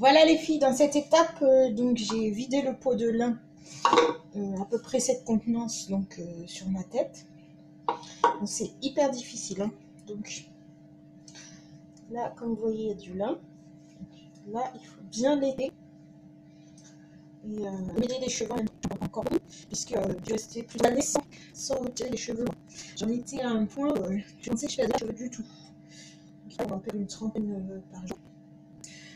Voilà les filles, dans cette étape, donc j'ai vidé le pot de lin, à peu près cette contenance donc sur ma tête. C'est hyper difficile, hein. Donc là, comme vous voyez, il y a du lin. Là, il faut bien l'aider. Et m'aider les cheveux encore plus, puisque je restais plus d'années sans retirer les cheveux. J'en étais à un point où je pensais que je faisais des cheveux du tout. Donc, on appelle une trentaine par jour.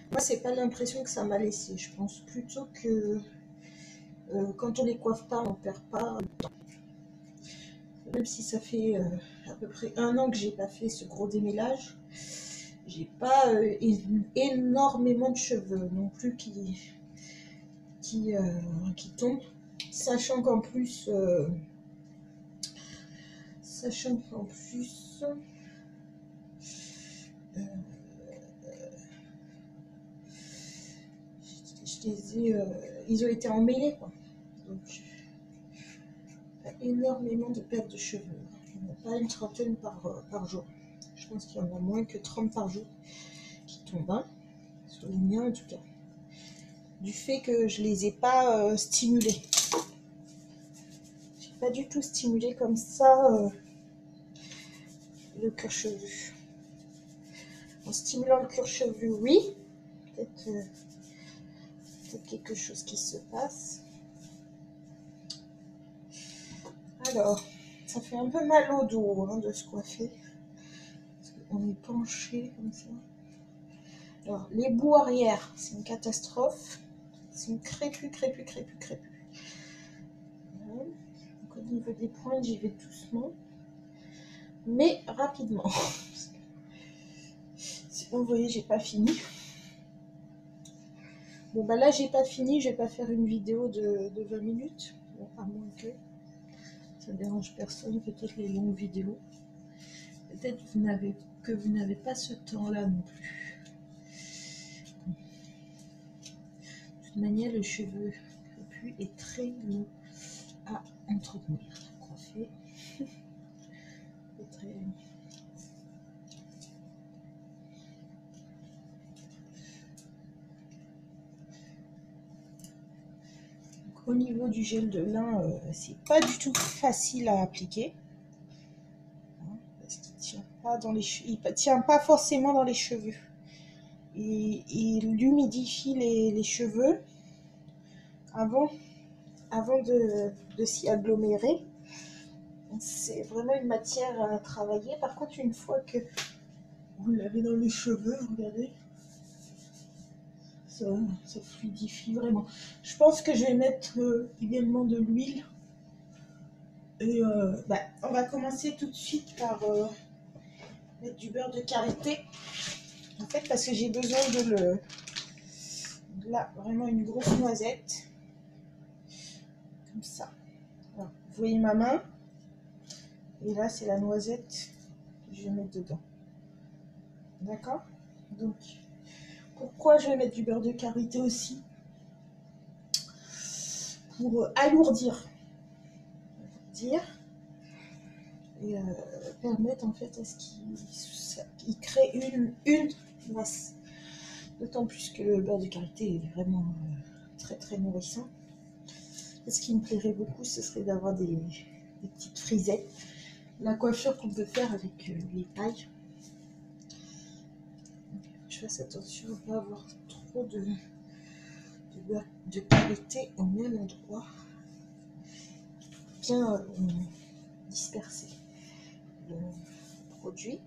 Moi, c'est pas l'impression que ça m'a laissé. Je pense plutôt que quand on les coiffe pas, on perd pas le temps. Même si ça fait à peu près 1 an que j'ai pas fait ce gros démêlage, j'ai pas énormément de cheveux non plus qui tombent. Sachant qu'en plus, ils ont été emmêlés, quoi. Donc, pas énormément de pertes de cheveux. Il n'y en a pas une trentaine par jour. Je pense qu'il y en a moins que 30 par jour qui tombent, hein, sur les miens en tout cas. Du fait que je les ai pas stimulés. J'ai pas du tout stimulé comme ça le cuir chevelu. En stimulant le cuir chevelu, oui, peut-être quelque chose qui se passe. Alors, ça fait un peu mal au dos, hein, de se coiffer. Parce qu'on est penché comme ça. Alors, les bouts arrière, c'est une catastrophe. C'est une crépue. Voilà. Donc, au niveau des pointes, j'y vais doucement. Mais rapidement. Si vous voyez, j'ai pas fini. Bon, bah là, j'ai pas fini. Je vais pas faire une vidéo de 20 minutes. Bon, à moins que ça dérange personne, peut-être les longues vidéos. Peut-être que vous n'avez pas ce temps-là non plus. De toute manière, le cheveu crépus est très long à entretenir, à coiffer. C'est très... Au niveau du gel de lin, c'est pas du tout facile à appliquer. Parce qu'il tient pas forcément dans les cheveux. Il humidifie les cheveux avant de s'y agglomérer. C'est vraiment une matière à travailler. Par contre, une fois que vous l'avez dans les cheveux, regardez, ça fluidifie vraiment. Je pense que je vais mettre également de l'huile. Et on va commencer tout de suite par mettre du beurre de karité. En fait, parce que j'ai besoin de là, vraiment une grosse noisette. Comme ça. Alors, vous voyez ma main. Et là, c'est la noisette que je vais mettre dedans. D'accord? Donc, pourquoi je vais mettre du beurre de karité aussi? Pour alourdir. Et permettre en fait à ce qu'il crée une masse. D'autant plus que le beurre de karité est vraiment très très nourrissant. Et ce qui me plairait beaucoup, ce serait d'avoir des petites frisettes. La coiffure qu'on peut faire avec les pailles. Je fasse attention à ne pas avoir trop de beurre de karité au même endroit. Bien disperser le produit.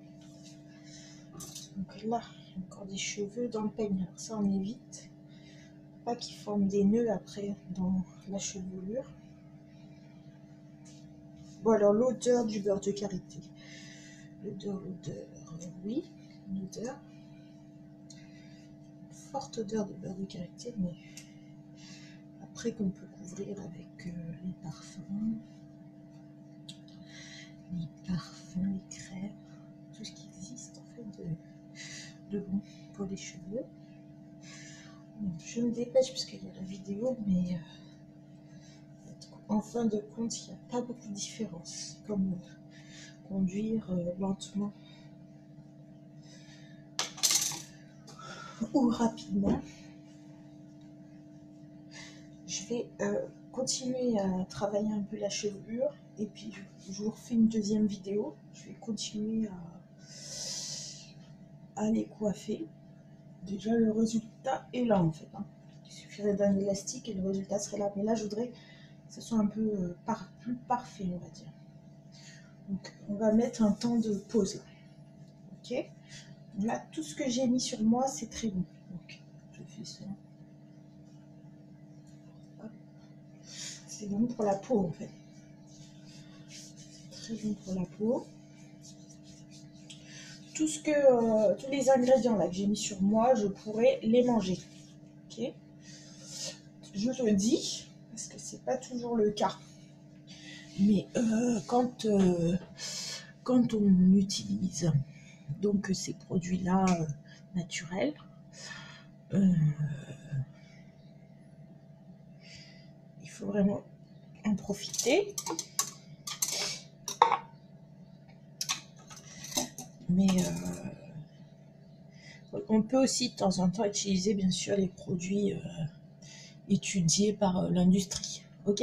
Donc là, encore des cheveux dans le peigne. Alors ça, on évite. Pas qu'ils forment des nœuds après dans la chevelure. Bon, alors l'odeur du beurre de karité. L'odeur, oui, l'odeur. Forte odeur de beurre de karité, mais après qu'on peut couvrir avec les parfums, les crèmes, tout ce qui existe en fait de bon pour les cheveux. Bon, je me dépêche parce qu'il y a la vidéo, mais en fin de compte, il n'y a pas beaucoup de différence, comme conduire lentement ou rapidement. vais continuer à travailler un peu la chevelure et puis je vous refais une deuxième vidéo. Je vais continuer à les coiffer. Déjà le résultat est là en fait. Hein. Il suffirait d'un élastique et le résultat serait là. Mais là je voudrais que ce soit un peu plus parfait, on va dire. Donc on va mettre un temps de pause là. Ok. Là tout ce que j'ai mis sur moi c'est très bon. Donc je fais ça. C'est bon pour la peau en fait. Très bon pour la peau. Tous les ingrédients là que j'ai mis sur moi, je pourrais les manger. Ok. Je le dis parce que c'est pas toujours le cas. Mais quand on utilise donc ces produits-là naturels, il faut vraiment en profiter. Mais on peut aussi de temps en temps utiliser bien sûr les produits étudiés par l'industrie. Ok ?